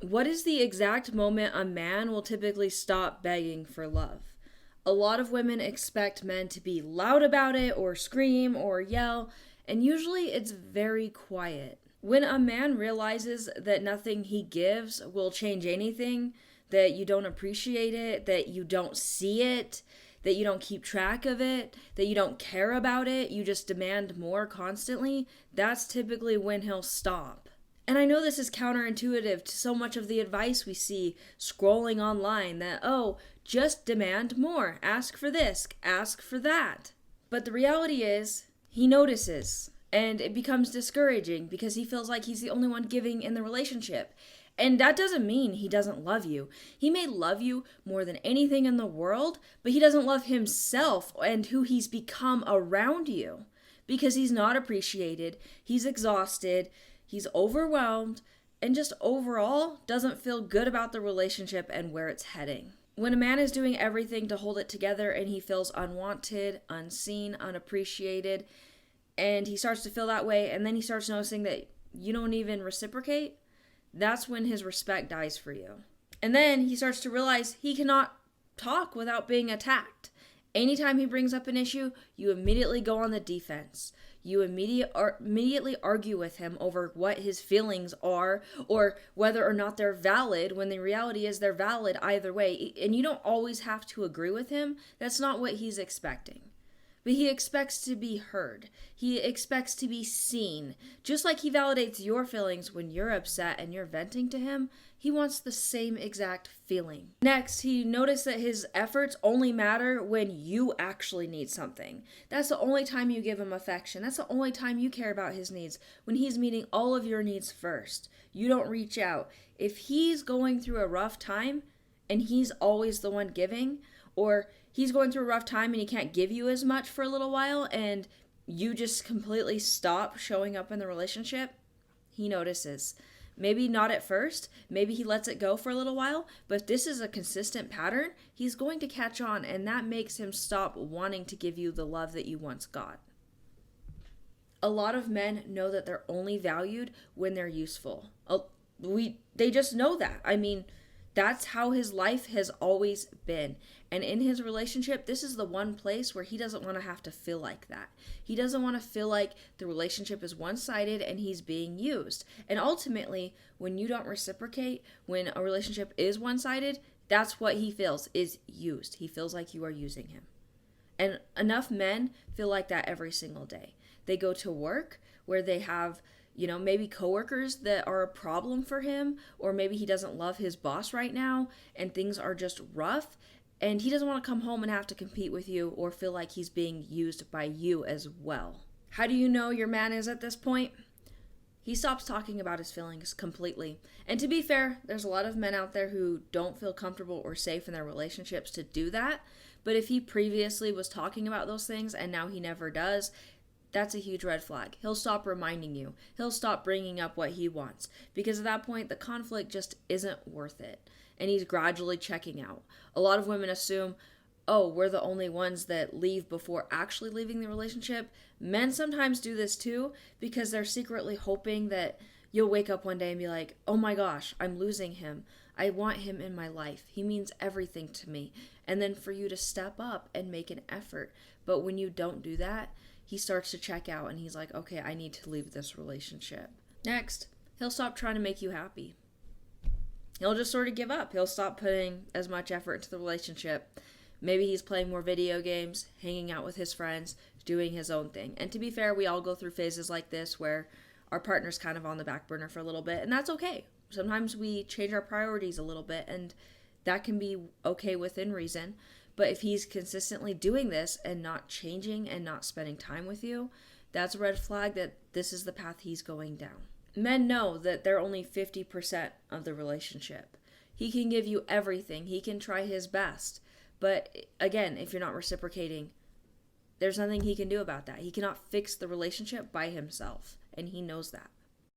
What is the exact moment a man will typically stop begging for love? A lot of women expect men to be loud about it or scream or yell, and usually it's very quiet. When a man realizes that nothing he gives will change anything, that you don't appreciate it, that you don't see it, that you don't keep track of it, that you don't care about it, you just demand more constantly, that's typically when he'll stop. And I know this is counterintuitive to so much of the advice we see scrolling online that, oh, just demand more, ask for this, ask for that. But the reality is, he notices, and it becomes discouraging because he feels like he's the only one giving in the relationship. And that doesn't mean he doesn't love you. He may love you more than anything in the world, but he doesn't love himself and who he's become around you because he's not appreciated, he's exhausted, he's overwhelmed, and just overall doesn't feel good about the relationship and where it's heading. When a man is doing everything to hold it together and he feels unwanted, unseen, unappreciated, and he starts to feel that way, and then he starts noticing that you don't even reciprocate, that's when his respect dies for you. And then he starts to realize he cannot talk without being attacked. Anytime he brings up an issue, you immediately go on the defense. You immediately argue with him over what his feelings are or whether or not they're valid, when the reality is they're valid either way. And you don't always have to agree with him. That's not what he's expecting. But he expects to be heard. He expects to be seen. Just like he validates your feelings when you're upset and you're venting to him, he wants the same exact feeling. Next, he noticed that his efforts only matter when you actually need something. That's the only time you give him affection. That's the only time you care about his needs, when he's meeting all of your needs first. You don't reach out. If he's going through a rough time and he's always the one giving, or he's going through a rough time and he can't give you as much for a little while and you just completely stop showing up in the relationship, he notices. Maybe not at first, maybe he lets it go for a little while, but if this is a consistent pattern, he's going to catch on, and that makes him stop wanting to give you the love that you once got. A lot of men know that they're only valued when they're useful. They just know that. I mean, that's how his life has always been. And in his relationship, this is the one place where he doesn't want to have to feel like that. He doesn't want to feel like the relationship is one-sided and he's being used. And ultimately, when you don't reciprocate, when a relationship is one-sided, that's what he feels, is used. He feels like you are using him. And enough men feel like that every single day. They go to work where they have maybe coworkers that are a problem for him, or maybe he doesn't love his boss right now and things are just rough, and he doesn't want to come home and have to compete with you or feel like he's being used by you as well. How do you know your man is at this point? He stops talking about his feelings completely. And to be fair, there's a lot of men out there who don't feel comfortable or safe in their relationships to do that, but if he previously was talking about those things and now he never does, that's a huge red flag. He'll stop reminding you. He'll stop bringing up what he wants. Because at that point, the conflict just isn't worth it. And he's gradually checking out. A lot of women assume, oh, we're the only ones that leave before actually leaving the relationship. Men sometimes do this too, because they're secretly hoping that you'll wake up one day and be like, oh my gosh, I'm losing him. I want him in my life. He means everything to me. And then for you to step up and make an effort. But when you don't do that, he starts to check out and he's like, okay, I need to leave this relationship. Next, he'll stop trying to make you happy. He'll just sort of give up. He'll stop putting as much effort into the relationship. Maybe he's playing more video games, hanging out with his friends, doing his own thing. And to be fair, we all go through phases like this where our partner's kind of on the back burner for a little bit, and that's okay. Sometimes we change our priorities a little bit, and that can be okay within reason. But if he's consistently doing this and not changing and not spending time with you, that's a red flag that this is the path he's going down. Men know that they're only 50% of the relationship. He can give you everything. He can try his best. But again, if you're not reciprocating, there's nothing he can do about that. He cannot fix the relationship by himself, and he knows that.